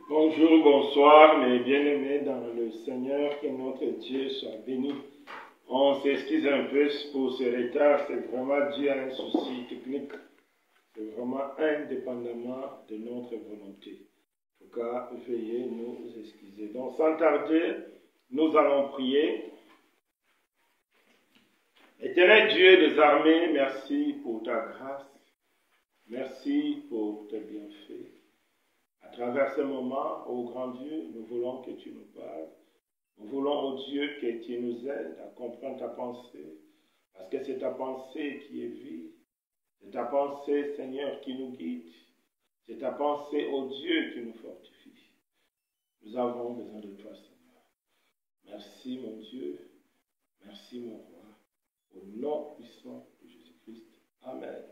Bonjour, bonsoir, mes bien-aimés dans le Seigneur, que notre Dieu soit béni. On s'excuse un peu pour ce retard, c'est vraiment dû à un souci technique. C'est vraiment indépendamment de notre volonté. En tout cas, veuillez nous excuser. Donc, sans tarder, nous allons prier. Éternel Dieu des armées, merci pour ta grâce. Merci pour tes bienfaits. À travers ce moment, ô grand Dieu, nous voulons que tu nous parles. Nous voulons, ô Dieu, que tu nous aides à comprendre ta pensée, parce que c'est ta pensée qui est vie. C'est ta pensée, Seigneur, qui nous guide. C'est ta pensée, ô Dieu, qui nous fortifie. Nous avons besoin de toi, Seigneur. Merci, mon Dieu. Merci, mon roi. Au nom puissant de Jésus-Christ. Amen.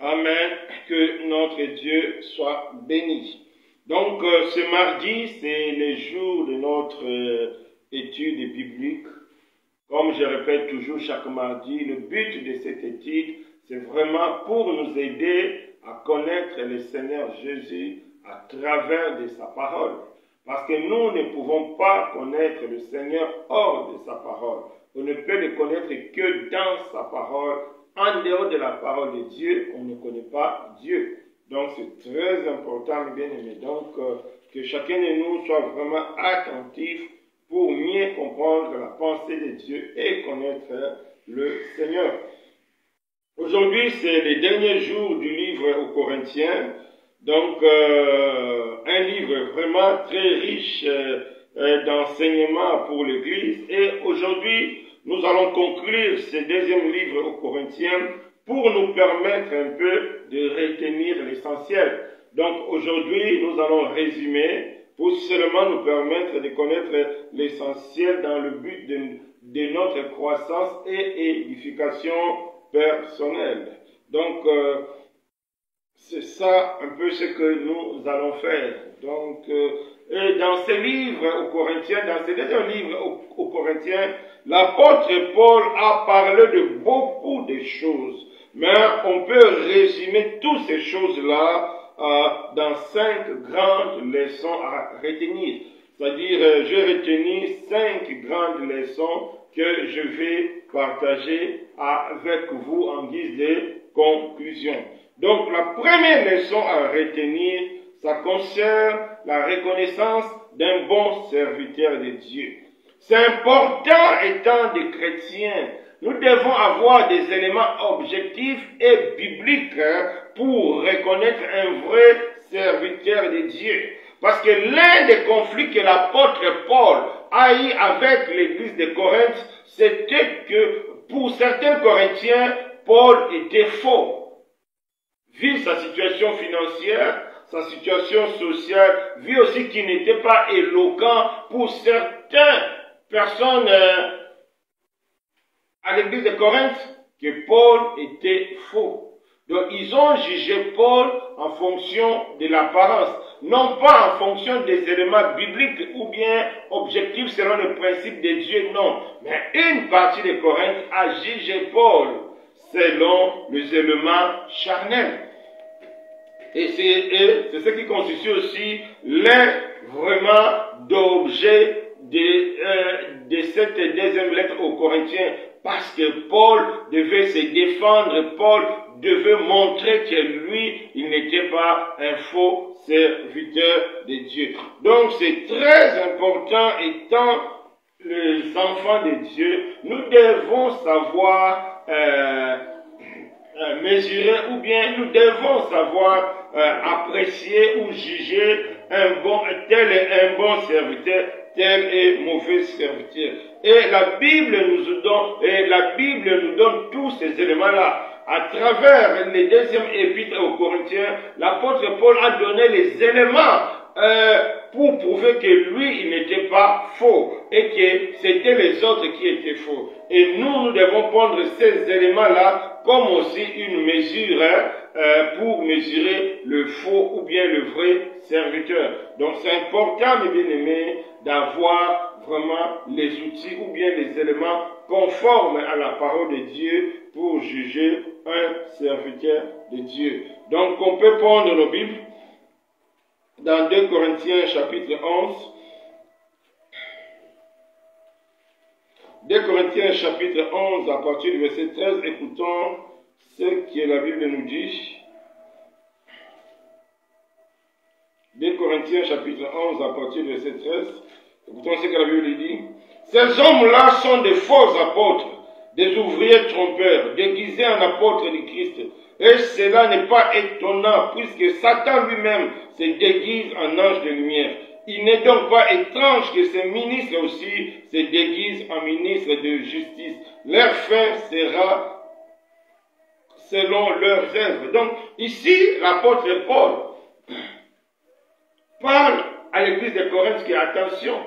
Amen. Que notre Dieu soit béni. Donc, ce mardi, c'est le jour de notre étude biblique. Comme je répète toujours chaque mardi, le but de cette étude, c'est vraiment pour nous aider à connaître le Seigneur Jésus à travers de sa parole. Parce que nous ne pouvons pas connaître le Seigneur hors de sa parole. On ne peut le connaître que dans sa parole. En dehors de la parole de Dieu, on ne connaît pas Dieu. Donc c'est très important, mes bien-aimés. Donc que chacun de nous soit vraiment attentif pour mieux comprendre la pensée de Dieu et connaître le Seigneur. Aujourd'hui, c'est le dernier jour du livre aux Corinthiens. Donc un livre vraiment très riche d'enseignements pour l'Église. Et aujourd'hui, nous allons conclure ce deuxième livre aux Corinthiens pour nous permettre un peu de retenir l'essentiel. Donc aujourd'hui, nous allons résumer pour seulement nous permettre de connaître l'essentiel dans le but de notre croissance et édification personnelle. Donc, c'est ça un peu ce que nous allons faire. Donc, et dans ce livre aux Corinthiens, dans ce deuxième livre aux Corinthiens, l'apôtre Paul a parlé de beaucoup de choses. Mais on peut résumer toutes ces choses-là dans 5 grandes leçons à retenir. C'est-à-dire, j'ai retenu 5 grandes leçons que je vais partager avec vous en guise de conclusion. Donc, la première leçon à retenir, ça concerne la reconnaissance d'un bon serviteur de Dieu. C'est important, étant des chrétiens, nous devons avoir des éléments objectifs et bibliques pour reconnaître un vrai serviteur de Dieu. Parce que l'un des conflits que l'apôtre Paul a eu avec l'église de Corinthe, c'était que pour certains Corinthiens, Paul était faux. Vu sa situation financière, sa situation sociale, vu aussi qu'il n'était pas éloquent pour certaines personnes à l'église de Corinthe, que Paul était faux. Donc ils ont jugé Paul en fonction de l'apparence, non pas en fonction des éléments bibliques ou bien objectifs selon le principe de Dieu, non. Mais une partie de Corinthe a jugé Paul selon les éléments charnels. Et c'est ce qui constitue aussi l'un vraiment d'objet de cette deuxième lettre aux Corinthiens. Parce que Paul devait se défendre, Paul devait montrer que lui, il n'était pas un faux serviteur de Dieu. Donc c'est très important, étant les enfants de Dieu, nous devons savoir mesurer ou bien nous devons savoir apprécier ou juger tel est un bon serviteur, tel est mauvais serviteur. Et la Bible nous donne tous ces éléments-là. À travers les deuxièmes épîtres aux Corinthiens, l'apôtre Paul a donné les éléments pour prouver que lui, il n'était pas faux et que c'était les autres qui étaient faux. Et nous devons prendre ces éléments-là comme aussi une mesure pour mesurer le faux ou bien le vrai serviteur. Donc c'est important, mes bien-aimés, d'avoir vraiment les outils ou bien les éléments conformes à la parole de Dieu pour juger un serviteur de Dieu. Donc on peut prendre nos Bibles dans 2 Corinthiens chapitre 11. 2 Corinthiens chapitre 11 à partir du verset 13, écoutons ce que la Bible nous dit. 2 Corinthiens chapitre 11 à partir du verset 13, écoutons ce que la Bible dit. Ces hommes-là sont des faux apôtres, des ouvriers trompeurs, déguisés en apôtres du Christ. Et cela n'est pas étonnant, puisque Satan lui-même se déguise en ange de lumière. Il n'est donc pas étrange que ces ministres aussi se déguisent en ministres de justice. Leur fin sera selon leurs œuvres. Donc, ici, l'apôtre Paul parle à l'église de Corinthe qui, attention,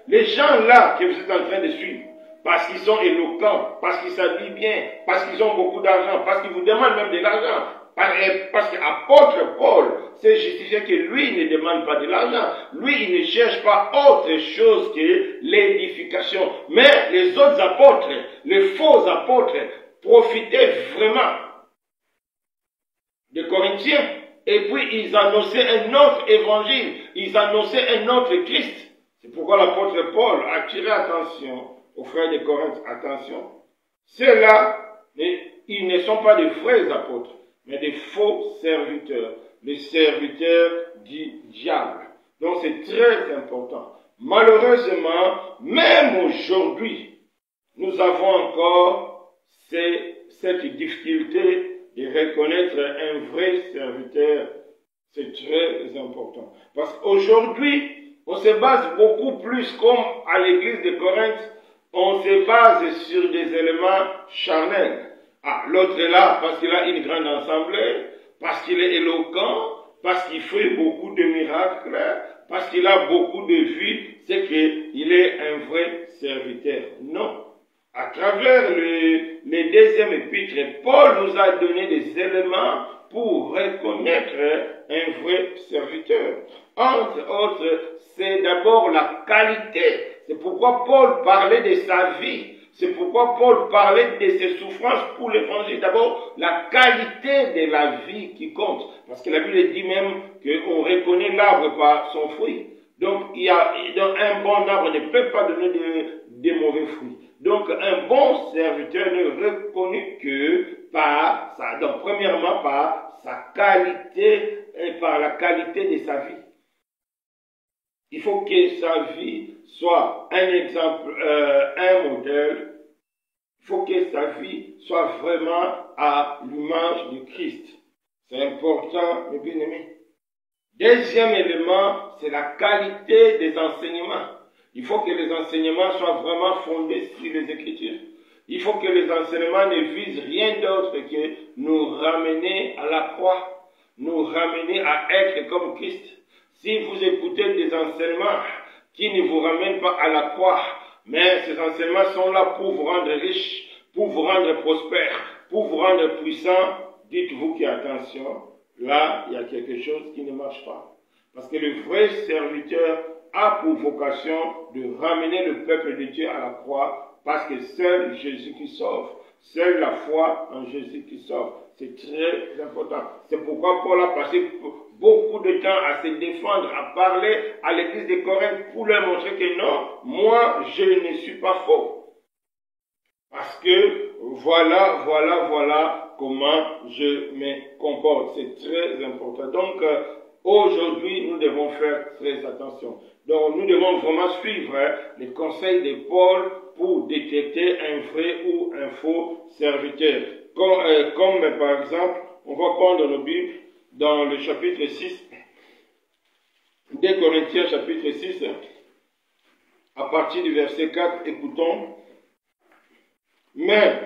les gens là que vous êtes en train de suivre, parce qu'ils sont éloquents, parce qu'ils s'habillent bien, parce qu'ils ont beaucoup d'argent, parce qu'ils vous demandent même de l'argent, parce qu'apôtre Paul s'est justifié que lui ne demande pas de l'argent. Lui, il ne cherche pas autre chose que l'édification. Mais les autres apôtres, les faux apôtres, profitaient vraiment des Corinthiens. Et puis, ils annonçaient un autre évangile. Ils annonçaient un autre Christ. C'est pourquoi l'apôtre Paul a attiré attention aux frères de Corinthe. Attention. Ceux-là, ils ne sont pas des vrais apôtres, mais des faux serviteurs, les serviteurs du diable. Donc c'est très important. Malheureusement, même aujourd'hui, nous avons encore cette difficulté de reconnaître un vrai serviteur. C'est très important. Parce qu'aujourd'hui, on se base beaucoup plus, comme à l'église de Corinthe, on se base sur des éléments charnels. Ah, l'autre est là parce qu'il a une grande assemblée, parce qu'il est éloquent, parce qu'il fait beaucoup de miracles, parce qu'il a beaucoup de vie, c'est qu'il est un vrai serviteur. Non. À travers les deuxième épître, Paul nous a donné des éléments pour reconnaître un vrai serviteur. Entre autres, c'est d'abord la qualité. C'est pourquoi Paul parlait de sa vie. C'est pourquoi Paul parlait de ses souffrances pour l'évangile. D'abord, la qualité de la vie qui compte. Parce que la Bible dit même qu'on reconnaît l'arbre par son fruit. Donc, un bon arbre ne peut pas donner de mauvais fruits. Donc, un bon serviteur ne reconnaît que par ça. Donc, premièrement, par sa qualité et par la qualité de sa vie. Il faut que sa vie soit un exemple, un modèle. Il faut que sa vie soit vraiment à l'image du Christ. C'est important, mes bien-aimés. Deuxième élément, c'est la qualité des enseignements. Il faut que les enseignements soient vraiment fondés sur les Écritures. Il faut que les enseignements ne visent rien d'autre que nous ramener à la croix, nous ramener à être comme Christ. Si vous écoutez des enseignements qui ne vous ramènent pas à la croix, mais ces enseignements sont là pour vous rendre riche, pour vous rendre prospère, pour vous rendre puissant, dites-vous qu'attention, là, il y a quelque chose qui ne marche pas. Parce que le vrai serviteur a pour vocation de ramener le peuple de Dieu à la croix, parce que seul Jésus qui sauve, seule la foi en Jésus qui sauve. C'est très important. C'est pourquoi Paul a passé beaucoup de temps à se défendre, à parler à l'église de Corinthe pour leur montrer que non, moi je ne suis pas faux. Parce que voilà comment je me comporte. C'est très important. Donc aujourd'hui, nous devons faire très attention. Donc nous devons vraiment suivre les conseils de Paul pour détecter un vrai ou un faux serviteur. Comme par exemple, on va prendre nos Bibles dans le chapitre 6, 2 Corinthiens chapitre 6, à partir du verset 4, écoutons. Mais,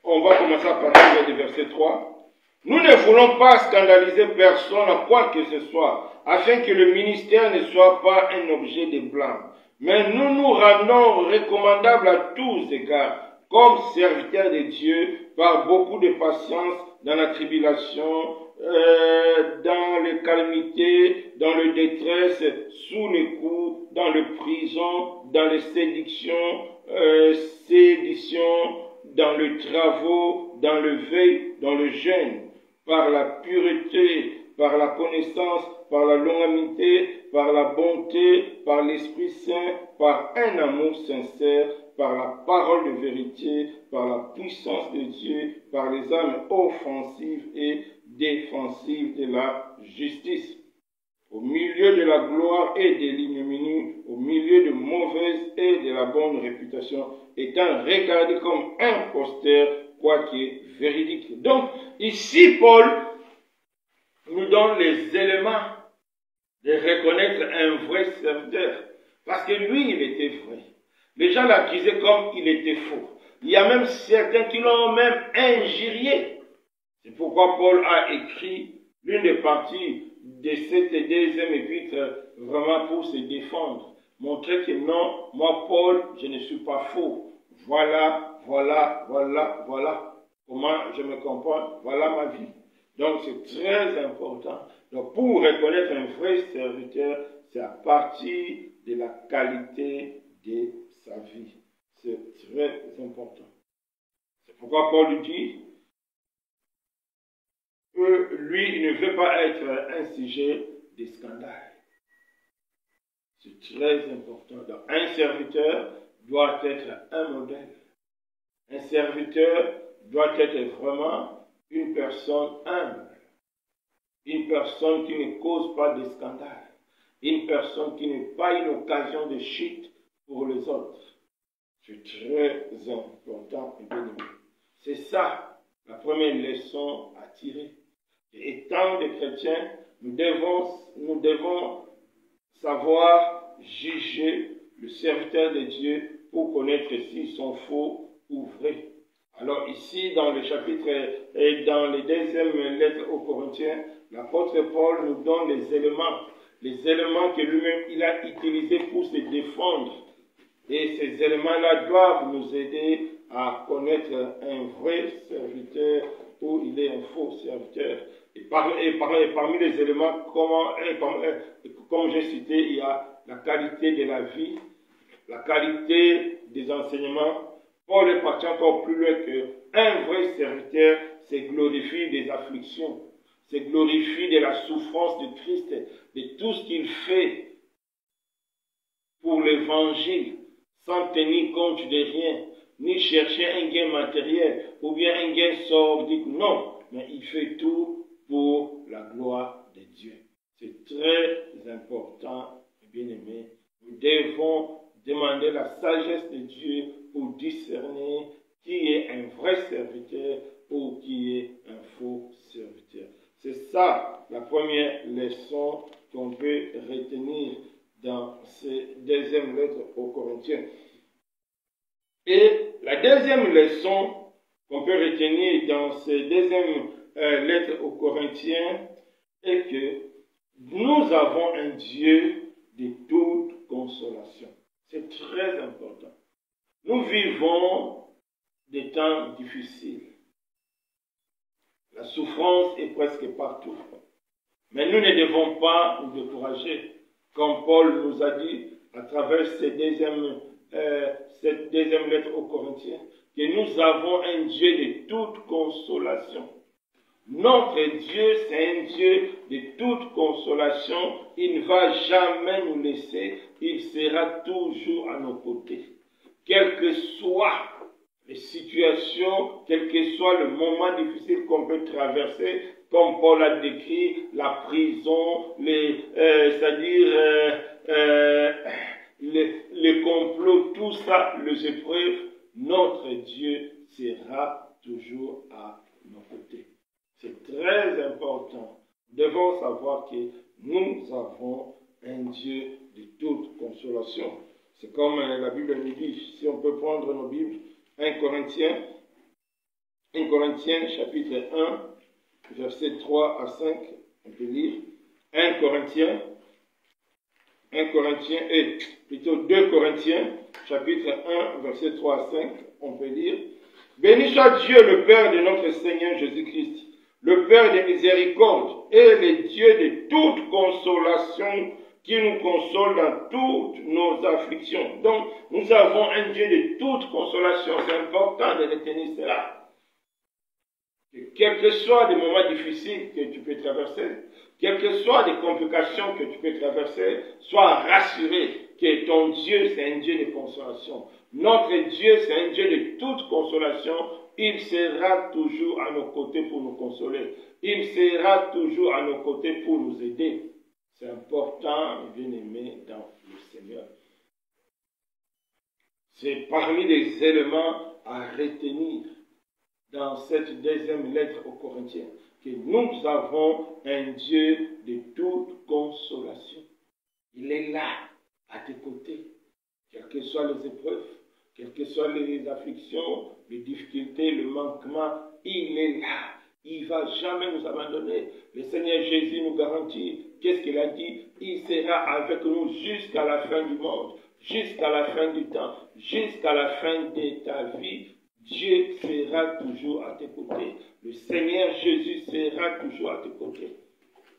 on va commencer à partir du verset 3. Nous ne voulons pas scandaliser personne à quoi que ce soit, afin que le ministère ne soit pas un objet de blâme. Mais nous nous rendons recommandables à tous égards, comme serviteurs de Dieu, par beaucoup de patience dans la tribulation, dans les calamités, dans le détresse, sous les coups, dans les prisons, dans les séductions, dans le travaux, dans le veille, dans le jeûne, par la pureté par la connaissance, par la longanimité, par la bonté, par l'Esprit Saint, par un amour sincère, par la parole de vérité, par la puissance de Dieu, par les armes offensives et défensives de la justice. Au milieu de la gloire et de l'ignominie, au milieu de mauvaise et de la bonne réputation, étant regardé comme imposteur, quoique véridique. Donc, ici, Paul nous donne les éléments de reconnaître un vrai serviteur. Parce que lui, il était vrai. Les gens l'accusaient comme il était faux. Il y a même certains qui l'ont même injurié. C'est pourquoi Paul a écrit l'une des parties de cette deuxième épître vraiment pour se défendre. Montrer que non, moi Paul, je ne suis pas faux. Voilà comment je me comporte, voilà ma vie. Donc c'est très important. Donc pour reconnaître un vrai serviteur, c'est à partir de la qualité de sa vie. C'est très important. C'est pourquoi Paul dit que lui, il ne veut pas être un sujet de scandale. C'est très important. Donc un serviteur doit être un modèle. Un serviteur doit être vraiment une personne humble. Une personne qui ne cause pas de scandale. Une personne qui n'est pas une occasion de chute pour les autres. C'est très important et bien aimé. C'est ça la première leçon à tirer. Et étant des chrétiens, nous devons savoir juger le serviteur de Dieu pour connaître s'ils sont faux ou vrais. Alors ici, dans le chapitre et dans les deuxièmes lettres aux Corinthiens, l'apôtre Paul nous donne les éléments que lui-même il a utilisés pour se défendre. Et ces éléments-là doivent nous aider à connaître un vrai serviteur ou il est un faux serviteur. Et parmi les éléments, comme j'ai cité, il y a la qualité de la vie, la qualité des enseignements. Paul est parti encore plus loin qu'un vrai serviteur se glorifie des afflictions, se glorifie de la souffrance de Christ, de tout ce qu'il fait pour l'évangile, sans tenir compte de rien, ni chercher un gain matériel ou bien un gain sordide. Non, mais il fait tout pour la gloire de Dieu. C'est très important, bien aimé. Nous devons demander la sagesse de Dieu pour discerner qui est un vrai serviteur ou qui est un faux serviteur. C'est ça la première leçon qu'on peut retenir dans ces deuxième lettre aux Corinthiens. Et la deuxième leçon qu'on peut retenir dans ces deuxième lettre aux Corinthiens est que nous avons un Dieu de toute consolation. C'est très important. Nous vivons des temps difficiles. La souffrance est presque partout. Mais nous ne devons pas nous décourager. Comme Paul nous a dit à travers cette deuxième lettre aux Corinthiens, que nous avons un Dieu de toute consolation. Notre Dieu, c'est un Dieu de toute consolation. Il ne va jamais nous laisser. Il sera toujours à nos côtés. Quelles que soient les situations, quel que soit le moment difficile qu'on peut traverser, comme Paul a décrit, la prison, les complots, tout ça, les épreuves, notre Dieu sera toujours à nos côtés. C'est très important. Nous devons savoir que nous avons un Dieu de toute consolation. C'est comme la Bible nous dit, si on peut prendre nos Bibles, 1 Corinthiens chapitre 1, versets 3 à 5, on peut lire. 2 Corinthiens, chapitre 1, versets 3 à 5, on peut lire. Béni soit Dieu, le Père de notre Seigneur Jésus-Christ, le Père de miséricorde et le Dieu de toute consolation, qui nous console dans toutes nos afflictions. Donc, nous avons un Dieu de toute consolation. C'est important de retenir cela. Et quels que soient les moments difficiles que tu peux traverser, quelles que soient les complications que tu peux traverser, sois rassuré que ton Dieu, c'est un Dieu de consolation. Notre Dieu, c'est un Dieu de toute consolation. Il sera toujours à nos côtés pour nous consoler. Il sera toujours à nos côtés pour nous aider. C'est important, bien-aimé, dans le Seigneur. C'est parmi les éléments à retenir dans cette deuxième lettre aux Corinthiens, que nous avons un Dieu de toute consolation. Il est là, à tes côtés, quelles que soient les épreuves, quelles que soient les afflictions, les difficultés, le manquement, il est là. Il ne va jamais nous abandonner. Le Seigneur Jésus nous garantit, qu'est-ce qu'il a dit? Il sera avec nous jusqu'à la fin du monde, jusqu'à la fin du temps, jusqu'à la fin de ta vie. Dieu sera toujours à tes côtés. Le Seigneur Jésus sera toujours à tes côtés.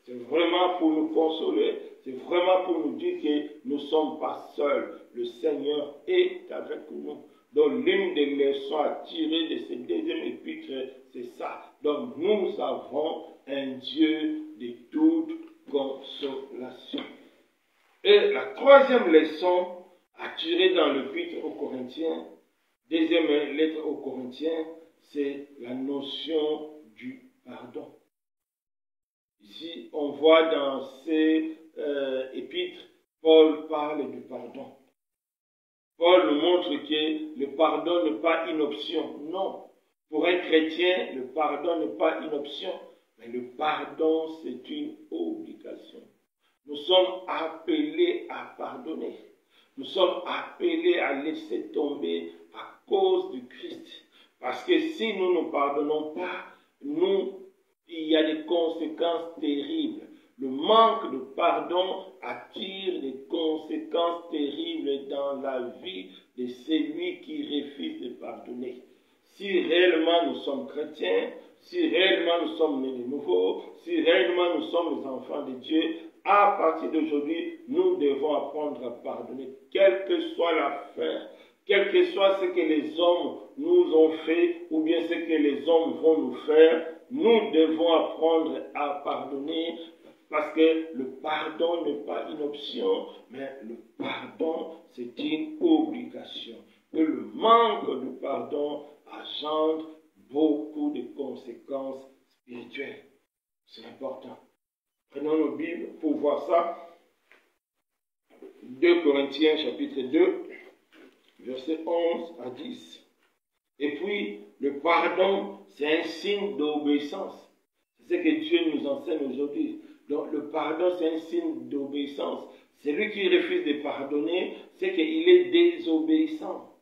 C'est vraiment pour nous consoler, c'est vraiment pour nous dire que nous ne sommes pas seuls. Le Seigneur est avec nous. Donc l'une des leçons à tirer de ce deuxième épître, c'est ça. Donc nous avons un Dieu de toute consolation. Et la troisième leçon à tirer dans l'épître aux Corinthiens, deuxième lettre aux Corinthiens, c'est la notion du pardon. Ici, on voit dans ces épîtres, Paul parle du pardon. Paul nous montre que le pardon n'est pas une option. Non. Pour un chrétien, le pardon n'est pas une option. Mais le pardon, c'est une obligation. Nous sommes appelés à pardonner. Nous sommes appelés à laisser tomber à cause du Christ. Parce que si nous ne pardonnons pas, il y a des conséquences terribles. Le manque de pardon attire des conséquences terribles dans la vie de celui qui refuse de pardonner. Si réellement nous sommes chrétiens, si réellement nous sommes nés de nouveau, si réellement nous sommes les enfants de Dieu, à partir d'aujourd'hui, nous devons apprendre à pardonner, quelle que soit l'affaire, quel que soit ce que les hommes nous ont fait ou bien ce que les hommes vont nous faire, nous devons apprendre à pardonner parce que le pardon n'est pas une option, mais le pardon, c'est une obligation. Et le manque de pardon engendre beaucoup de conséquences spirituelles. C'est important. Prenons nos Bibles pour voir ça. 2 Corinthiens chapitre 2, versets 11 à 10. Et puis, le pardon, c'est un signe d'obéissance. C'est ce que Dieu nous enseigne aujourd'hui. Donc, le pardon, c'est un signe d'obéissance. Celui qui refuse de pardonner, c'est qu'il est désobéissant.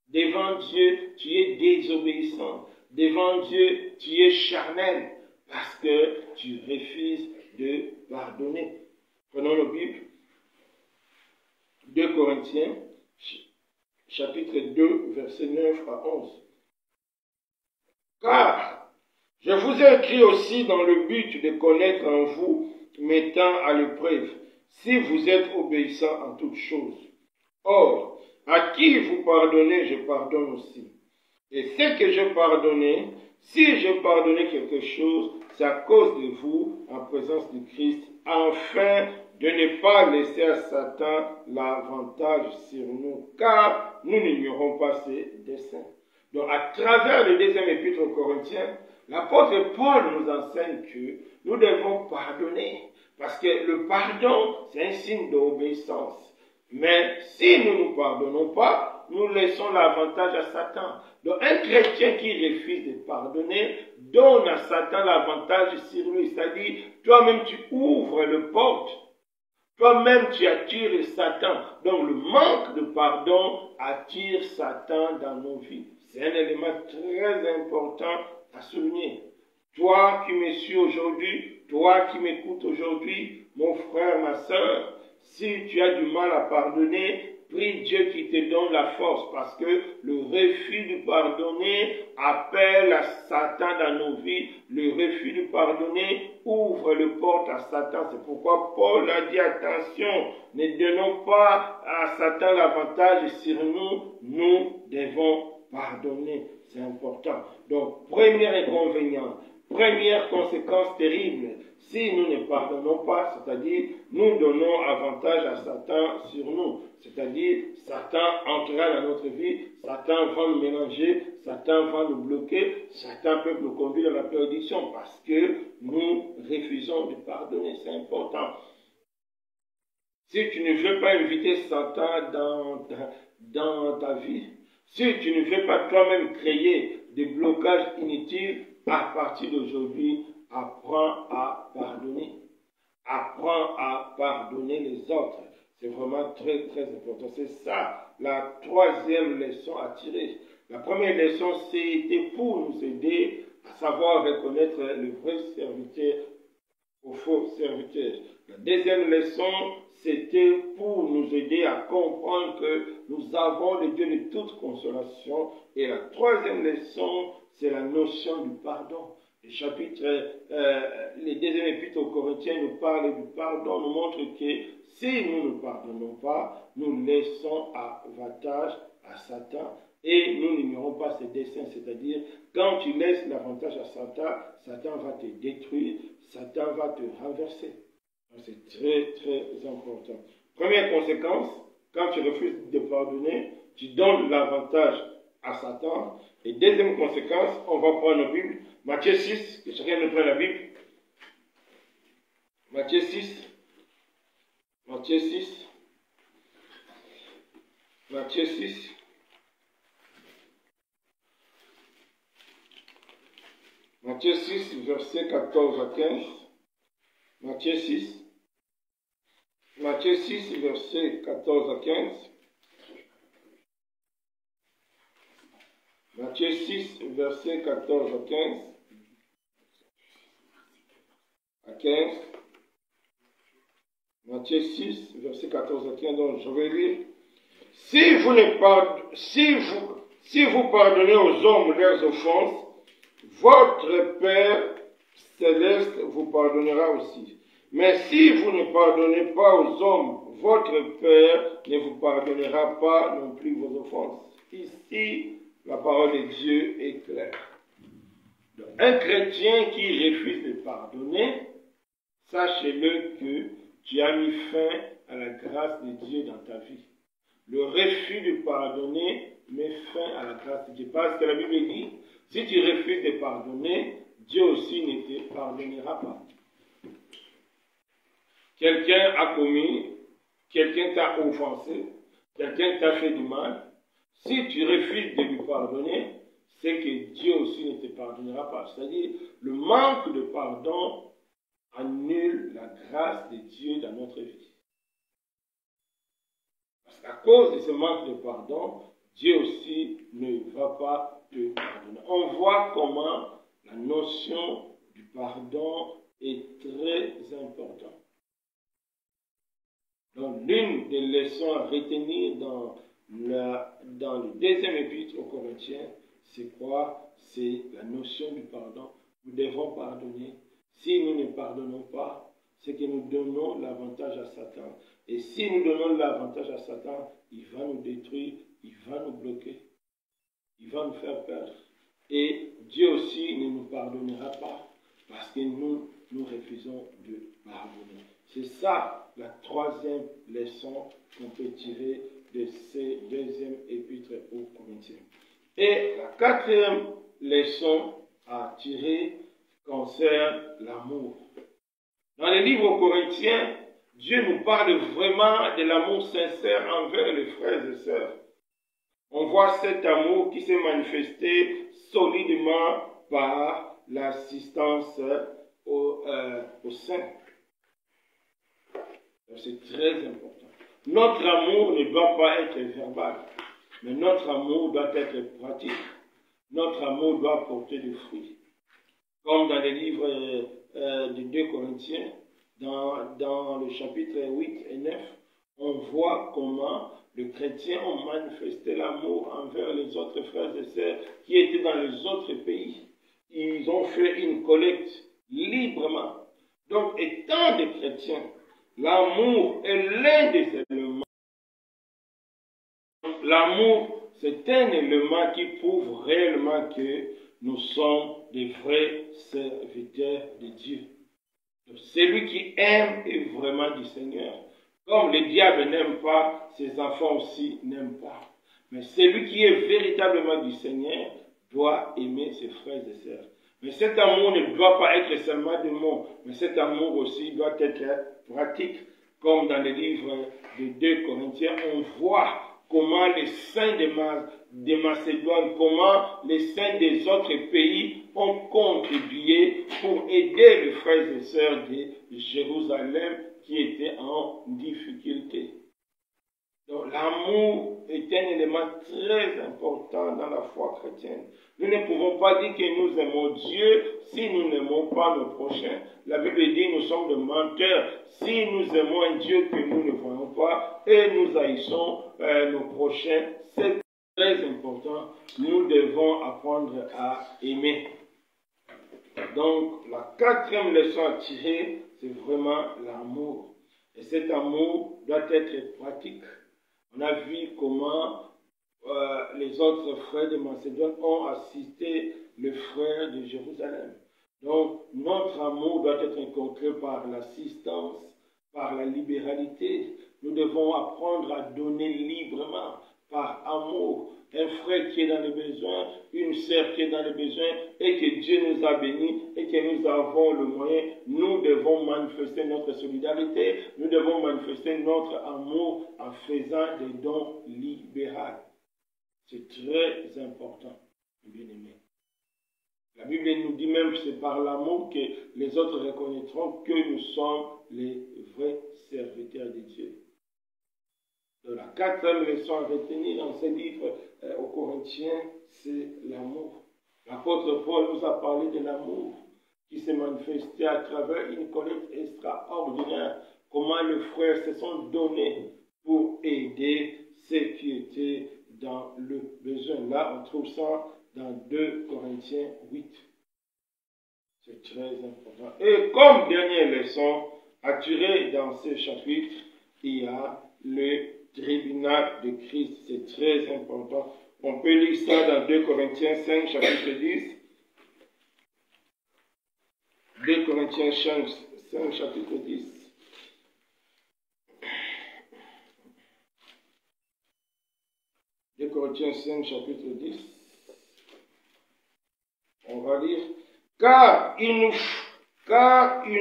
Devant Dieu, tu es désobéissant. Devant Dieu, tu es charnel. Parce que tu refuses de pardonner. Prenons nos Bibles. 2 Corinthiens, chapitre 2, versets 9 à 11. Car je vous ai écrit aussi dans le but de connaître en vous, mettant à l'épreuve, si vous êtes obéissants en toutes choses. Or, à qui vous pardonnez, je pardonne aussi. Et ce que je pardonnais, si je pardonnais quelque chose, c'est à cause de vous, en présence du Christ, afin de ne pas laisser à Satan l'avantage sur nous, car nous n'ignorons pas ses desseins. Donc, à travers le deuxième épître aux Corinthiens, l'apôtre Paul nous enseigne que nous devons pardonner, parce que le pardon, c'est un signe d'obéissance. Mais si nous ne pardonnons pas, nous laissons l'avantage à Satan. Donc, un chrétien qui refuse de pardonner donne à Satan l'avantage sur lui. C'est-à-dire, toi-même, tu ouvres le porte. Toi-même, tu attires Satan. Donc, le manque de pardon attire Satan dans nos vies. C'est un élément très important à souligner. Toi qui me suis aujourd'hui, toi qui m'écoutes aujourd'hui, mon frère, ma sœur, si tu as du mal à pardonner, prie Dieu qui te donne la force, parce que le refus de pardonner appelle à Satan dans nos vies. Le refus de pardonner ouvre le porte à Satan. C'est pourquoi Paul a dit attention, ne donnons pas à Satan l'avantage sur nous, nous devons pardonner. C'est important. Donc, premier inconvénient, première conséquence terrible, Si nous ne pardonnons pas, c'est-à-dire nous donnons avantage à Satan sur nous, c'est-à-dire Satan entrera dans notre vie, Satan va nous mélanger, Satan va nous bloquer, Satan peut nous conduire à la perdition parce que nous refusons de pardonner, c'est important. Si tu ne veux pas inviter Satan dans ta vie, si tu ne veux pas toi-même créer des blocages inutiles, à partir d'aujourd'hui, apprends à pardonner. Apprends à pardonner les autres. C'est vraiment très, très important. C'est ça la troisième leçon à tirer. La première leçon, c'était pour nous aider à savoir reconnaître le vrai serviteur au faux serviteur. La deuxième leçon, c'était pour nous aider à comprendre que nous avons le Dieu de toute consolation. Et la troisième leçon, c'est la notion du pardon. Les deuxième épître aux Corinthiens nous parle du pardon, nous montre que si nous ne pardonnons pas, nous laissons avantage à Satan et nous n'ignorons pas ses desseins. C'est-à-dire, quand tu laisses l'avantage à Satan, Satan va te détruire, Satan va te renverser. C'est très, très important. Première conséquence, quand tu refuses de pardonner, tu donnes l'avantage à Satan. Et deuxième conséquence, on va prendre la Bible. Matthieu 6, que chacun nous prenne la Bible. Matthieu 6. Matthieu 6. Matthieu 6. Matthieu 6, versets 14 à 15. Matthieu 6. Matthieu 6, versets 14 à 15. Matthieu 6, versets 14 à 15. À 15. Matthieu 6, versets 14 à 15. Donc, je vais lire. Si vous pardonnez aux hommes leurs offenses, votre Père céleste vous pardonnera aussi. Mais si vous ne pardonnez pas aux hommes, votre Père ne vous pardonnera pas non plus vos offenses. Ici, la parole de Dieu est claire. Donc, un chrétien qui refuse de pardonner, sachez-le que tu as mis fin à la grâce de Dieu dans ta vie. Le refus de pardonner met fin à la grâce de Dieu. Parce que la Bible dit, si tu refuses de pardonner, Dieu aussi ne te pardonnera pas. Quelqu'un a commis, quelqu'un t'a offensé, quelqu'un t'a fait du mal. Si tu refuses de lui pardonner, c'est que Dieu aussi ne te pardonnera pas. C'est-à-dire, le manque de pardon annule la grâce de Dieu dans notre vie. Parce qu'à cause de ce manque de pardon, Dieu aussi ne va pas te pardonner. On voit comment la notion du pardon est très importante. Donc, l'une des leçons à retenir dans le deuxième épître aux Corinthiens, c'est quoi? C'est la notion du pardon. Nous devons pardonner. Si nous ne pardonnons pas, c'est que nous donnons l'avantage à Satan. Et si nous donnons l'avantage à Satan, il va nous détruire, il va nous bloquer, il va nous faire perdre. Et Dieu aussi ne nous pardonnera pas parce que nous refusons de pardonner. C'est ça la troisième leçon qu'on peut tirer de ces deuxième épîtres aux Corinthiens. Et la quatrième leçon à tirer concerne l'amour. Dans les livres aux Corinthiens, Dieu nous parle vraiment de l'amour sincère envers les frères et sœurs. On voit cet amour qui s'est manifesté solidement par l'assistance aux saints. C'est très important. Notre amour ne doit pas être verbal, mais notre amour doit être pratique. Notre amour doit porter des fruits. Comme dans les livres de 2 Corinthiens, dans le chapitre 8 et 9, on voit comment les chrétiens ont manifesté l'amour envers les autres frères et sœurs qui étaient dans les autres pays. Ils ont fait une collecte librement. Donc, étant des chrétiens, l'amour est l'un des éléments. L'amour, c'est un élément qui prouve réellement que nous sommes des vrais serviteurs de Dieu. Celui qui aime est vraiment du Seigneur. Comme le diable n'aime pas, ses enfants aussi n'aiment pas. Mais celui qui est véritablement du Seigneur doit aimer ses frères et sœurs. Mais cet amour ne doit pas être seulement des mots, mais cet amour aussi doit être pratique. Comme dans le livre de 2 Corinthiens, on voit comment les saints de Macédoine, comment les saints des autres pays ont contribué pour aider les frères et sœurs de Jérusalem qui étaient en difficulté. Donc l'amour est un élément très important dans la foi chrétienne. Nous ne pouvons pas dire que nous aimons Dieu si nous n'aimons pas nos prochains. La Bible dit que nous sommes des menteurs si nous aimons un Dieu que nous ne voyons pas et nous haïssons nos prochains. C'est très important. Nous devons apprendre à aimer. Donc la quatrième leçon à tirer, c'est vraiment l'amour. Et cet amour doit être pratique. On a vu comment les autres frères de Macédoine ont assisté les frères de Jérusalem. Donc, notre amour doit être inculqué par l'assistance, par la libéralité. Nous devons apprendre à donner librement, par amour. Un frère qui est dans le besoin, une sœur qui est dans le besoin, et que Dieu nous a bénis, et que nous avons le moyen, nous devons manifester notre solidarité, nous devons manifester notre amour en faisant des dons libéraux. C'est très important, bien-aimés. La Bible nous dit même que c'est par l'amour que les autres reconnaîtront que nous sommes les vrais serviteurs de Dieu. Donc, la quatrième leçon à retenir dans ce livre aux Corinthiens, c'est l'amour. L'apôtre Paul nous a parlé de l'amour qui s'est manifesté à travers une collecte extraordinaire. Comment les frères se sont donnés pour aider ceux qui étaient dans le besoin. Là, on trouve ça dans 2 Corinthiens 8. C'est très important. Et comme dernière leçon à tirer dans ce chapitre, il y a le tribunal de Christ. C'est très important. On peut lire ça dans 2 Corinthiens 5, chapitre 10. 2 Corinthiens 5, chapitre 10. Corinthiens 5, chapitre 10. On va lire. Car il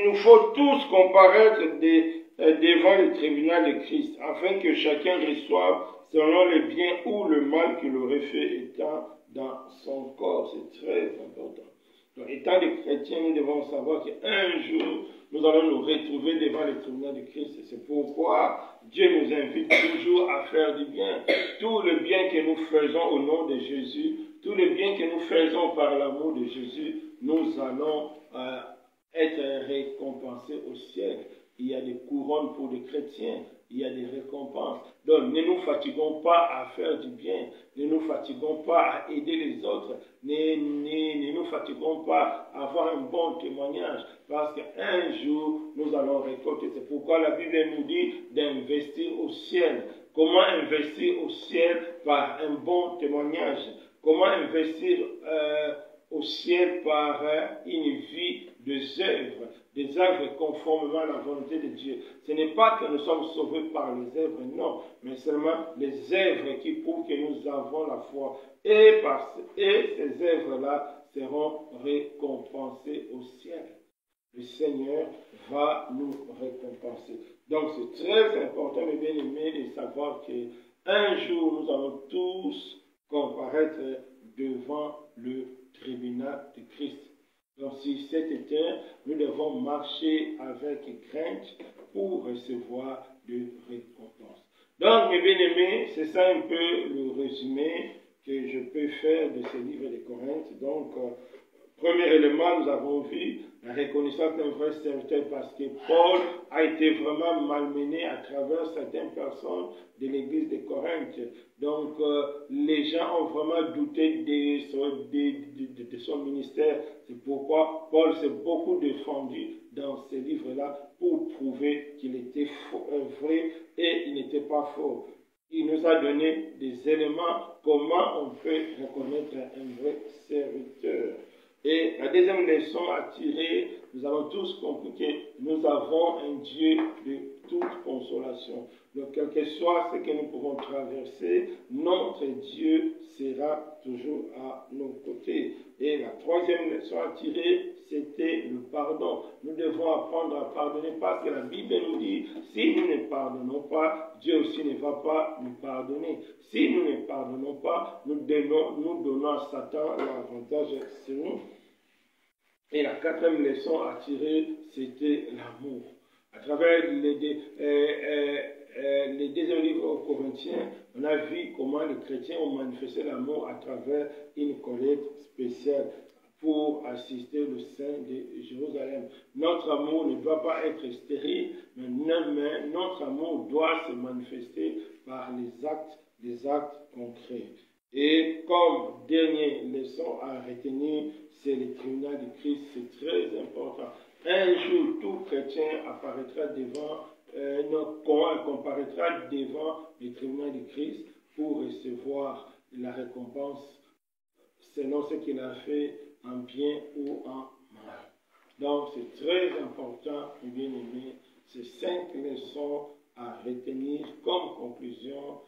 nous faut tous comparaître devant le tribunal de Christ, afin que chacun reçoive selon le bien ou le mal qu'il aurait fait étant dans son corps. C'est très important. Donc, étant des chrétiens, nous devons savoir qu'un jour, nous allons nous retrouver devant le tribunal de Christ. C'est pourquoi Dieu nous invite toujours à faire du bien. Tout le bien que nous faisons au nom de Jésus, tout le bien que nous faisons par l'amour de Jésus, nous allons être récompensés au ciel. Il y a des couronnes pour les chrétiens, il y a des récompenses. Donc ne nous fatiguons pas à faire du bien, ne nous fatiguons pas à aider les autres, ne nous fatiguons pas à avoir un bon témoignage, parce qu'un jour nous allons récolter. C'est pourquoi la Bible nous dit d'investir au ciel. Comment investir au ciel? Par un bon témoignage. Comment investir au ciel? Par une vie des œuvres conformément à la volonté de Dieu. Ce n'est pas que nous sommes sauvés par les œuvres, non, mais seulement les œuvres qui prouvent que nous avons la foi. Et ces œuvres-là seront récompensées au ciel. Le Seigneur va nous récompenser. Donc c'est très important, mes bien-aimés, de savoir qu'un jour nous allons tous comparaître devant le tribunal de Christ. Donc, si c'est éteint, nous devons marcher avec crainte pour recevoir de récompenses. Donc, mes bien-aimés, c'est ça un peu le résumé que je peux faire de ce livre de Corinthe. Donc, premier élément, nous avons vu la reconnaissance d'un vrai serviteur parce que Paul a été vraiment malmené à travers certaines personnes de l'église de Corinthe. Donc, les gens ont vraiment douté de son ministère. C'est pourquoi Paul s'est beaucoup défendu dans ce livre-là pour prouver qu'il était vrai et il n'était pas faux. Il nous a donné des éléments comment on peut reconnaître un vrai serviteur. Et la deuxième leçon à tirer nous avons tous compris que nous avons un Dieu de toute consolation. Donc, quel que soit ce que nous pouvons traverser, notre Dieu sera toujours à nos côtés. Et la troisième leçon à tirer, c'était le pardon. Nous devons apprendre à pardonner parce que la Bible nous dit, si nous ne pardonnons pas, Dieu aussi ne va pas nous pardonner. Si nous ne pardonnons pas, nous donnons à Satan l'avantage sur nous. Et la quatrième leçon à tirer, c'était l'amour. À travers les deuxième livre aux Corinthiens, on a vu comment les chrétiens ont manifesté l'amour à travers une collecte spéciale pour assister le Saint de Jérusalem. Notre amour ne doit pas être stérile, mais notre amour doit se manifester par les actes concrets. Et comme dernière leçon à retenir, c'est le tribunal du Christ, c'est très important. Un jour, tout chrétien apparaîtra comparaîtra devant le tribunal du Christ pour recevoir la récompense selon ce qu'il a fait en bien ou en mal. Donc, c'est très important, bien aimé, ces 5 leçons à retenir comme conclusion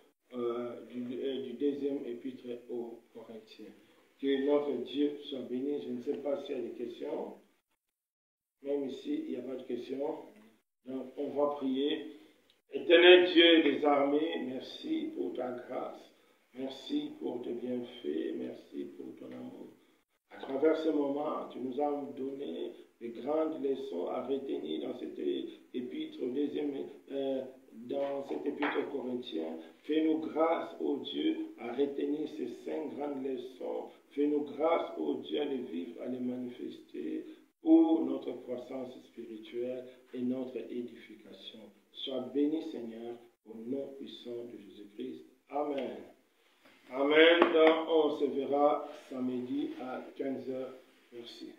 du deuxième épître aux Corinthiens. Que notre Dieu soit béni. Je ne sais pas s'il y a des questions. Même ici, il n'y a pas de questions. Donc, on va prier. Éternel Dieu des armées, merci pour ta grâce. Merci pour tes bienfaits. Merci pour ton amour. À travers ce moment, tu nous as donné de grandes leçons à retenir dans cette épître, dans cette épître aux Corinthiens. Fais-nous grâce, ô Dieu, à retenir ces 5 grandes leçons. Fais-nous grâce, ô Dieu, à les vivre, à les manifester pour notre croissance spirituelle et notre édification. Sois béni, Seigneur, au nom puissant de Jésus-Christ. Amen. Amen. On se verra samedi à 15h. Merci.